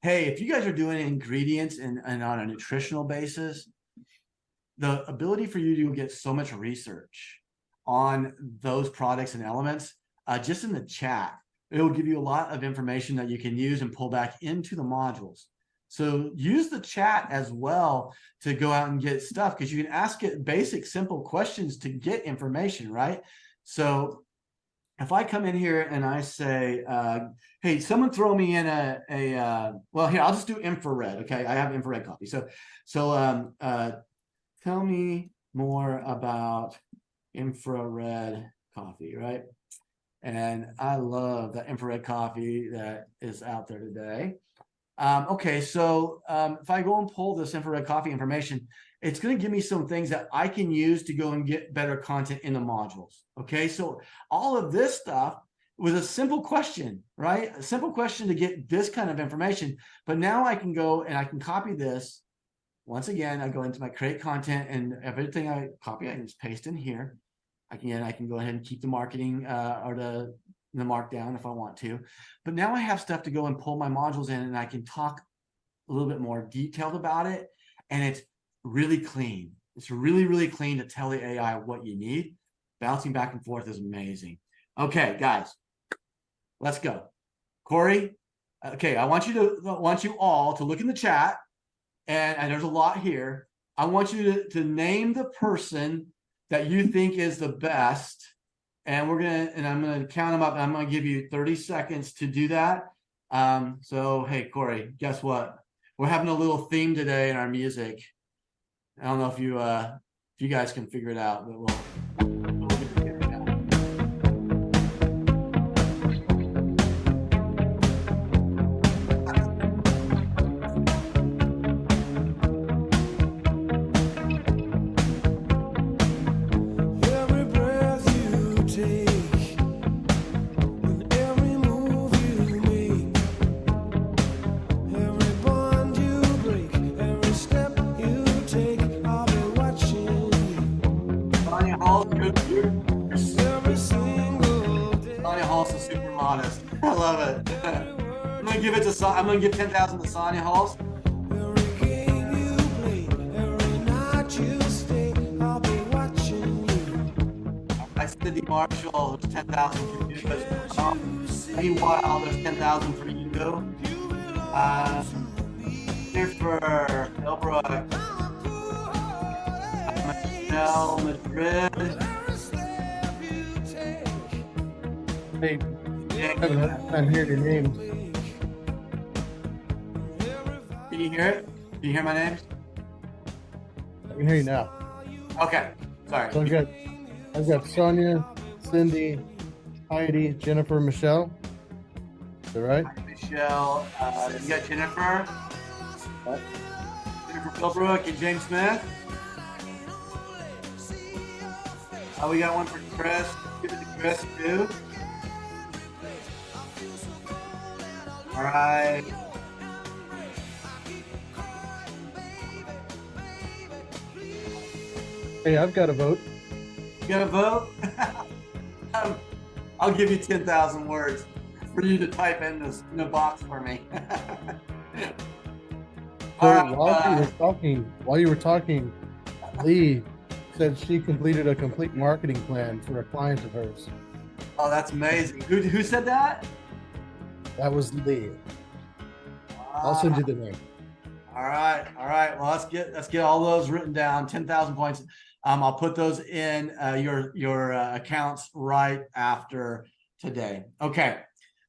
Hey, if you guys are doing ingredients and on a nutritional basis, the ability for you to get so much research on those products and elements, just in the chat, it will give you a lot of information that you can use and pull back into the modules. So use the chat as well to go out and get stuff, because you can ask it basic, simple questions to get information, right? So if I come in here and I say, hey, someone throw me in well, here, I'll just do infrared. Okay, I have infrared coffee. So tell me more about infrared coffee, right? And I love the infrared coffee that is out there today. Okay, so if I go and pull this infrared coffee information, it's going to give me some things that I can use to go and get better content in the modules. Okay, so all of this stuff was a simple question, right? A simple question to get this kind of information. But now I can go and I can copy this. Once again, I go into my create content, and everything I copy, I can just paste in here. I can go ahead and keep the marketing or the markdown if I want to. But now I have stuff to go and pull my modules in, and I can talk a little bit more detailed about it. And it's really clean. It's really, really clean to tell the AI what you need. Bouncing back and forth is amazing. Okay, guys, let's go. Corey, okay, I want you all to look in the chat, and there's a lot here. I want you to name the person that you think is the best. And I'm gonna count them up, and I'm gonna give you 30 seconds to do that. So hey, Corey, guess what? We're having a little theme today in our music. I don't know if you guys can figure it out, but we'll figure it out.
Every breath you take, and every move you make, every bond you break, every step you take, I'll be watching you.
Sonia Hall, good dude.
Every single day.
Sonia Hall's is super modest. I love it. I'm gonna give 10,000 to Sonia Halls.
Every game you play,
Cindy Marshall, there's 10,000 for you as well. Meanwhile, there's 10,000 for you. Here's for Philbrook, Michelle Madrid.
Hey,
Can
I'm hearing your name.
you hear it? Can you hear my names?
I can hear you now.
Okay, sorry.
So I've got Sonia, Cindy, Heidi, Jennifer, Michelle. Is that right?
Michelle, you got Jennifer. Jennifer Philbrook and James Smith. We got one for Chris. Give it to Chris too. All right.
Hey, I've got a vote.
You got a vote? I'll give you 10,000 words for you to type in the box for me.
So
All right,
while you were talking, Lee said she completed a complete marketing plan for a client of hers.
oh, that's amazing. Who said that?
That was Lee. I'll send you the name.
All right, all right. Well, let's get all those written down. 10,000 points. I'll put those in your accounts right after today. Okay,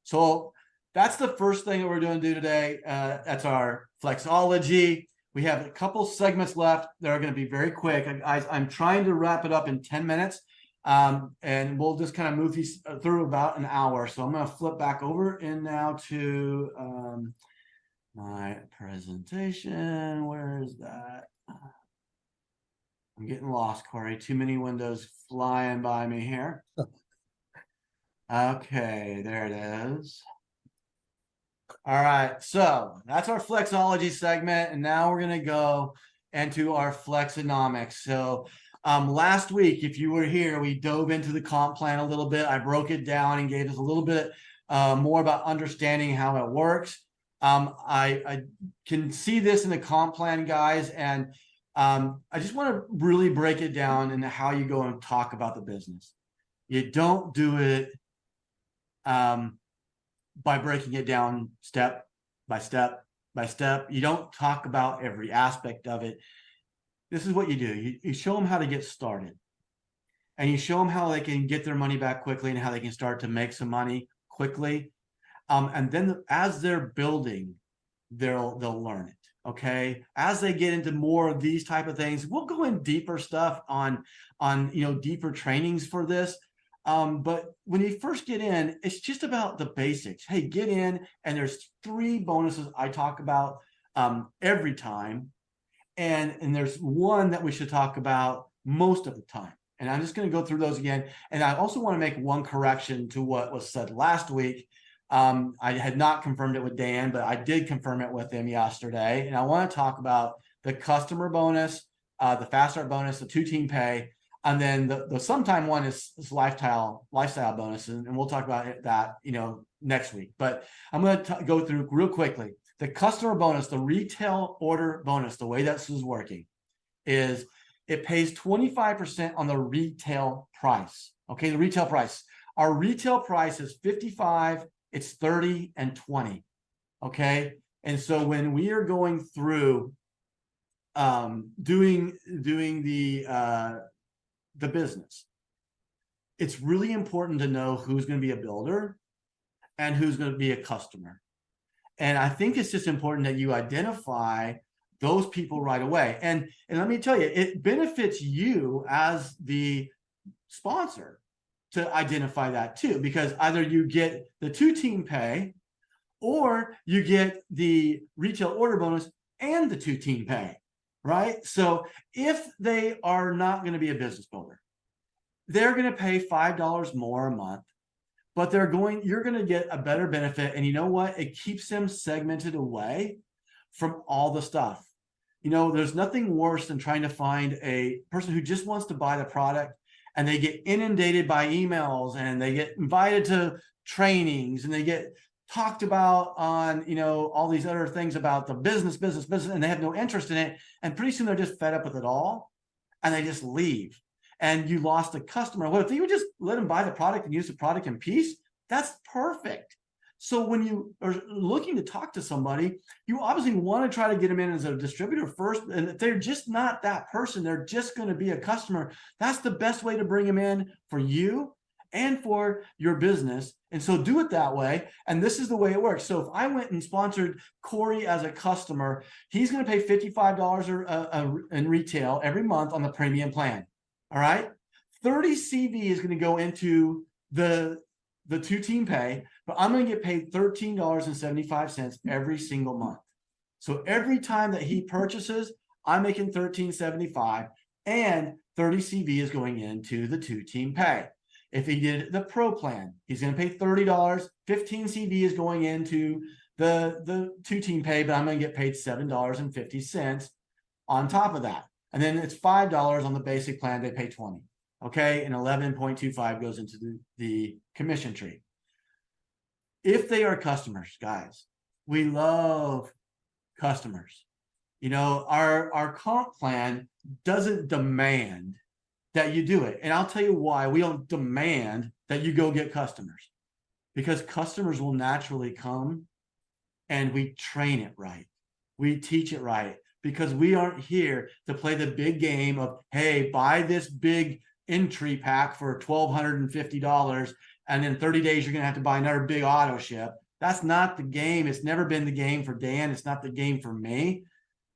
so that's the first thing that we're going to do today. That's our flexology. We have a couple segments left that are going to be very quick. I'm trying to wrap it up in 10 minutes, and we'll just kind of move these through about an hour. So I'm going to flip back over and now to my presentation. Where is that? I'm getting lost, Corey. Too many windows flying by me here. Okay, there it is. All right, so that's our flexology segment, and now we're going to go into our flexonomics. So last week, if you were here, we dove into the comp plan a little bit. I broke it down and gave us a little bit more about understanding how it works. I can see this in the comp plan, guys, and I just want to really break it down into how you go and talk about the business. You don't do it by breaking it down step by step by step. You don't talk about every aspect of it. This is what you do. You show them how to get started, and you show them how they can get their money back quickly and how they can start to make some money quickly. And then as they're building, they'll learn it. Okay, as they get into more of these type of things, we'll go in deeper stuff on deeper trainings for this. But when you first get in, it's just about the basics. Hey, get in, and there's 3 bonuses I talk about every time, and there's one that we should talk about most of the time. And I'm just going to go through those again. And I also want to make one correction to what was said last week. I had not confirmed it with Dan, but I did confirm it with him yesterday. And I want to talk about the customer bonus, the fast start bonus, the 2-team pay, and then the sometime one is lifestyle bonus. And we'll talk about that, next week. But I'm going to go through real quickly. The customer bonus, the retail order bonus, the way this is working is it pays 25% on the retail price. Okay, the retail price. Our retail price is $55. It's 30 and 20. Okay. And so when we are going through doing the business, it's really important to know who's going to be a builder and who's going to be a customer. And I think it's just important that you identify those people right away. And let me tell you, it benefits you as the sponsor to identify that too, because either you get the 2-team pay or you get the retail order bonus and the 2-team pay, right? So if they are not going to be a business builder, they're going to pay $5 more a month, but you're going to get a better benefit. And you know what? It keeps them segmented away from all the stuff. There's nothing worse than trying to find a person who just wants to buy the product, and they get inundated by emails, and they get invited to trainings, and they get talked about on, all these other things about the business, and they have no interest in it. And pretty soon they're just fed up with it all, and they just leave. and you lost a customer. Well, if you would just let them buy the product and use the product in peace, that's perfect. So when you are looking to talk to somebody, you obviously want to try to get them in as a distributor first. And if they're just not that person, they're just going to be a customer. That's the best way to bring them in for you and for your business. And so do it that way. And this is the way it works. So if I went and sponsored Corey as a customer, he's going to pay $55 in retail every month on the premium plan. All right. 30 CV is going to go into the two-team pay, but I'm going to get paid $13.75 every single month. So every time that he purchases, I'm making $13.75, and 30 CV is going into the two-team pay. If he did the pro plan, he's going to pay $30. 15 CV is going into the two-team pay, but I'm going to get paid $7.50 on top of that. And then it's $5 on the basic plan. They pay 20. Okay, and 11.25 goes into the commission tree. If they are customers, guys, we love customers. You know, our comp plan doesn't demand that you do it. And I'll tell you why we don't demand that you go get customers, because customers will naturally come, and we train it right. We teach it right, because we aren't here to play the big game of, hey, buy this big entry pack for $1,250, and in 30 days you're going to have to buy another big auto ship. That's not the game. It's never been the game for Dan. It's not the game for me.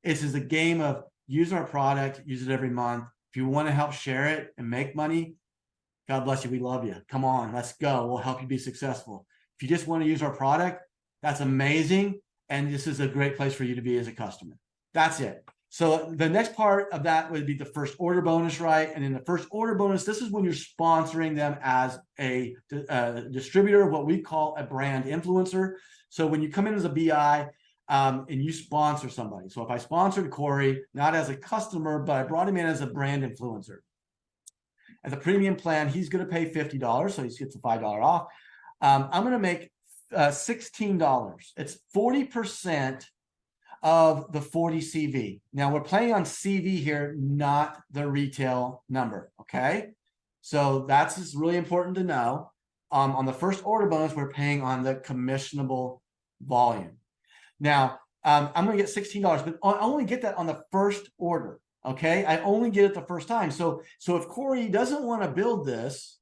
This is a game of use our product, use it every month. If you want to help share it and make money, God bless you. We love you. Come on, let's go. We'll help you be successful. If you just want to use our product, that's amazing. And this is a great place for you to be as a customer. That's it. So the next part of that would be the first order bonus, right? And in the first order bonus, this is when you're sponsoring them as a distributor, what we call a brand influencer. So when you come in as a BI and you sponsor somebody. So if I sponsored Corey, not as a customer, but I brought him in as a brand influencer. At the premium plan, he's going to pay $50, so he gets a $5 off. I'm going to make $16. It's 40% of the 40 CV. Now we're playing on CV here, not the retail number. Okay. So that's just really important to know. On the first order bonus, we're paying on the commissionable volume. Now, I'm going to get $16, but I only get that on the first order. Okay. I only get it the first time. So if Corey doesn't want to build this,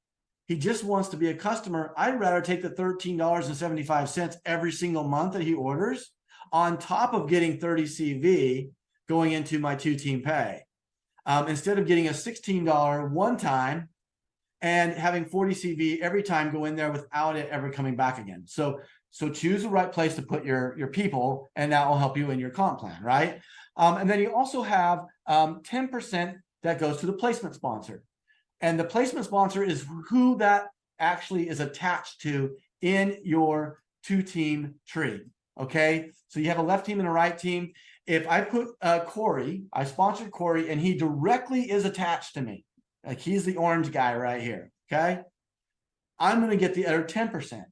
he just wants to be a customer, I'd rather take the $13.75 every single month that he orders, on top of getting 30 CV going into my two-team pay, instead of getting a $16 one time and having 40 CV every time go in there without it ever coming back again. So choose the right place to put your people, and that will help you in your comp plan, right? And then you also have 10% that goes to the placement sponsor. And the placement sponsor is who that actually is attached to in your two-team tree. Okay, so you have a left team and a right team. If I put Corey, I sponsored Corey, and he directly is attached to me, like he's the orange guy right here. Okay, I'm going to get the other 10%.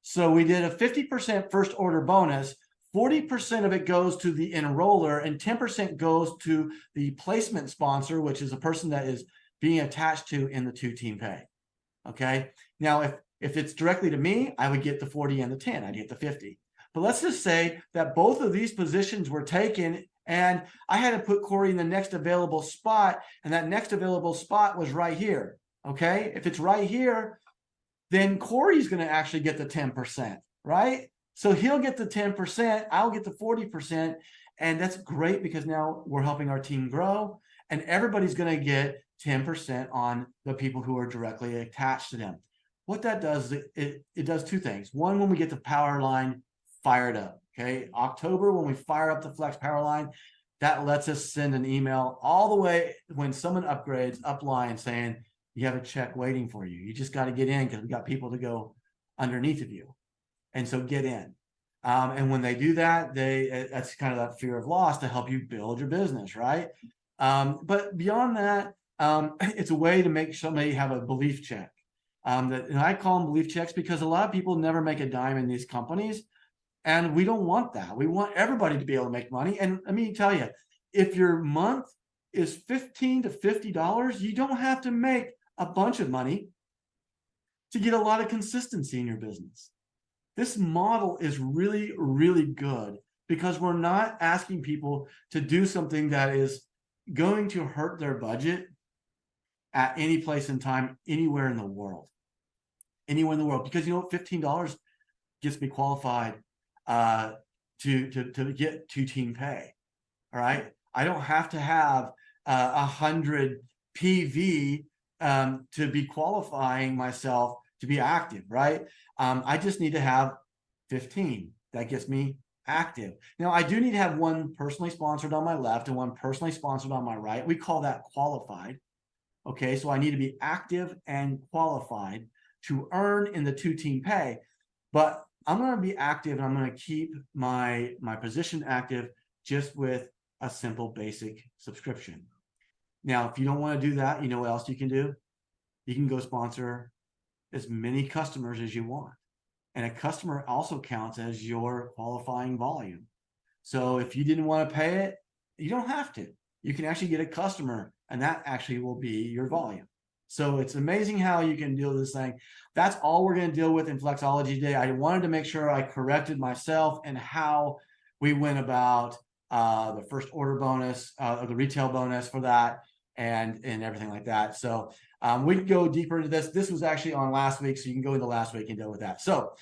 So we did a 50% first order bonus. 40% of it goes to the enroller, and 10% goes to the placement sponsor, which is a person that is being attached to in the two-team pay. Okay, now if it's directly to me, I would get the 40 and the 10. I'd get the 50. But let's just say that both of these positions were taken, and I had to put Corey in the next available spot, and that next available spot was right here. Okay, if it's right here, then Corey's going to actually get the 10%, right? So he'll get the 10%, I'll get the 40%, and that's great, because now we're helping our team grow, and everybody's going to get 10% on the people who are directly attached to them. What that does is it does two things. One, when we get the power line fired up, okay, October, when we fire up the Flex power line, that lets us send an email all the way when someone upgrades upline saying you have a check waiting for you. You just got to get in, because we got people to go underneath of you. And so get in. And when they do that, that's kind of that fear of loss to help you build your business, right? But beyond that, it's a way to make somebody have a belief check. And I call them belief checks, because a lot of people never make a dime in these companies. And we don't want that. We want everybody to be able to make money. And let me tell you, if your month is $15 to $50. You don't have to make a bunch of money to get a lot of consistency in your business. This model is really, really good because we're not asking people to do something that is going to hurt their budget at any place in time, anywhere in the world. Anywhere in the world. Because you know what, $15 gets me qualified to get 2-team pay. All right. I don't have to have 100 PV to be qualifying myself to be active, right? I just need to have 15. That gets me active. Now, I do need to have one personally sponsored on my left and one personally sponsored on my right. We call that qualified. Okay, so I need to be active and qualified to earn in the 2-team pay. But I'm going to be active and I'm going to keep my position active just with a simple basic subscription. Now, if you don't want to do that, you know what else you can do? You can go sponsor as many customers as you want. And a customer also counts as your qualifying volume. So if you didn't want to pay it, you don't have to. You can actually get a customer and that actually will be your volume. So it's amazing how you can deal with this thing. That's all we're going to deal with in Flexology today. I wanted to make sure I corrected myself and how we went about the first order bonus, or the retail bonus for that and everything like that. So we can go deeper into this. This was actually on last week, so you can go into last week and deal with that. So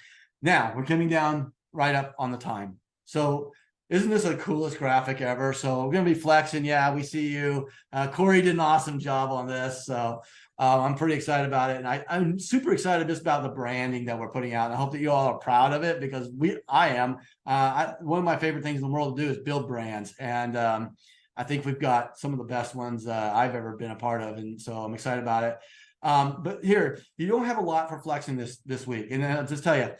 now we're coming down right up on the time. So isn't this the coolest graphic ever? So we're going to be flexing. Yeah, we see you. Corey did an awesome job on this. So I'm pretty excited about it. And I'm super excited just about the branding that we're putting out. And I hope that you all are proud of it because I am. One of my favorite things in the world to do is build brands. And I think we've got some of the best ones I've ever been a part of. And so I'm excited about it. But here, you don't have a lot for flexing this week. And I'll just tell you,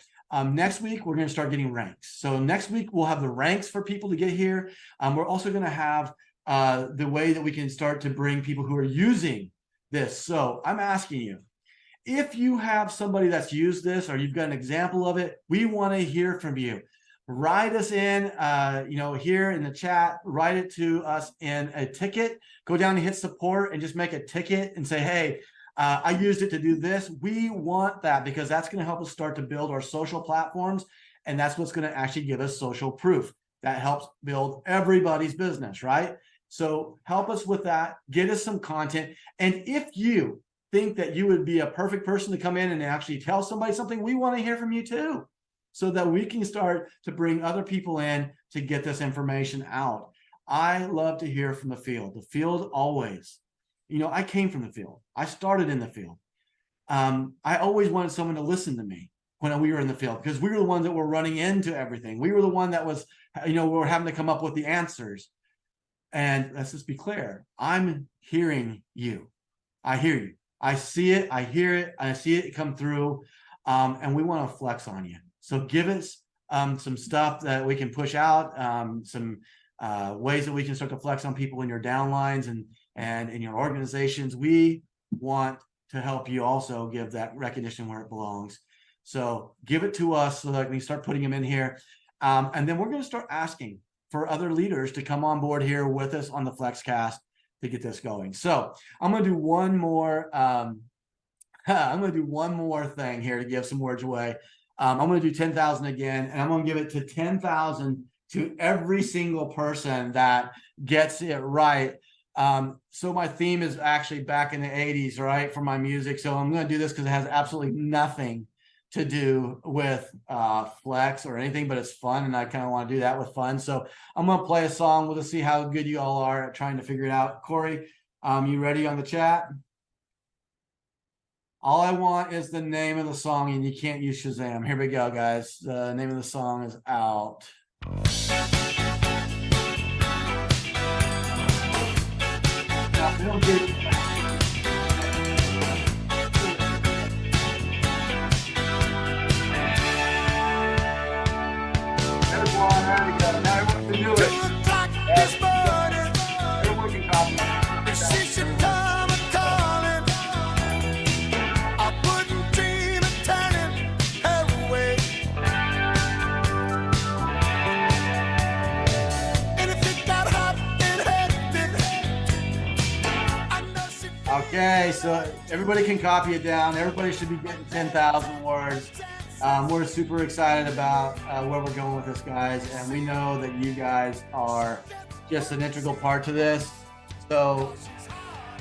next week, we're going to start getting ranks. So next week, we'll have the ranks for people to get here. We're also going to have the way that we can start to bring people who are using this. So I'm asking you, if you have somebody that's used this or you've got an example of it, we want to hear from you. Write us in, here in the chat, write it to us in a ticket. Go down and hit support and just make a ticket and say, hey, I used it to do this. We want that because that's going to help us start to build our social platforms. And that's what's going to actually give us social proof. That helps build everybody's business, right? So help us with that. Get us some content. And if you think that you would be a perfect person to come in and actually tell somebody something, we want to hear from you too, so that we can start to bring other people in to get this information out. I love to hear from the field. The field always. I came from the field. I started in the field. I always wanted someone to listen to me when we were in the field because we were the ones that were running into everything. We were the one that was, we were having to come up with the answers. And let's just be clear. I'm hearing you. I hear you. I see it. I hear it. I see it come through. And we want to flex on you. So give us some stuff that we can push out, some ways that we can start to flex on people in your downlines and in your organizations. We want to help you also give that recognition where it belongs. So give it to us so that we start putting them in here. And then we're going to start asking for other leaders to come on board here with us on the FlexCast to get this going. So I'm going to do one more. I'm going to do one more thing here to give some words away. I'm going to do 10,000 again, and I'm going to give it to 10,000 to every single person that gets it right. So my theme is actually back in the 80s, right, for my music. So I'm going to do this because it has absolutely nothing to do with flex or anything, but it's fun, and I kind of want to do that with fun. So I'm going to play a song. We'll just see how good you all are at trying to figure it out. Corey, you ready on the chat? All I want is the name of the song, and you can't use Shazam. Here we go, guys. The name of the song is out. Now, we don't get it. Everyone, there we go. Now everyone can do it.
2 o'clock this morning,
Everyone can copy it.
the system time of calling. I wouldn't dream of turning her away. And if it got hot and hectic,
Okay, so everybody can copy it down. Everybody should be getting 10,000 words. We're super excited about where we're going with this, guys, and we know that you guys are just an integral part to this. So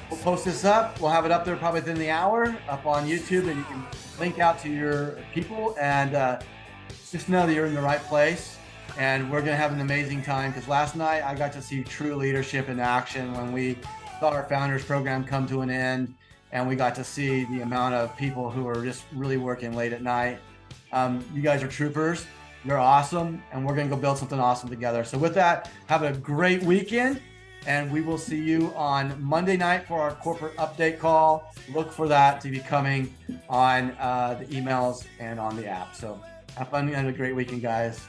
we'll post this up. We'll have it up there probably within the hour up on YouTube, and you can link out to your people and just know that you're in the right place. And we're going to have an amazing time because last night I got to see true leadership in action when we saw our founders program come to an end, and we got to see the amount of people who are just really working late at night. You guys are troopers. You're awesome, and we're going to go build something awesome together. So with that, have a great weekend, and we will see you on Monday night for our corporate update call. Look for that to be coming on the emails and on the app. So have fun and a great weekend, guys.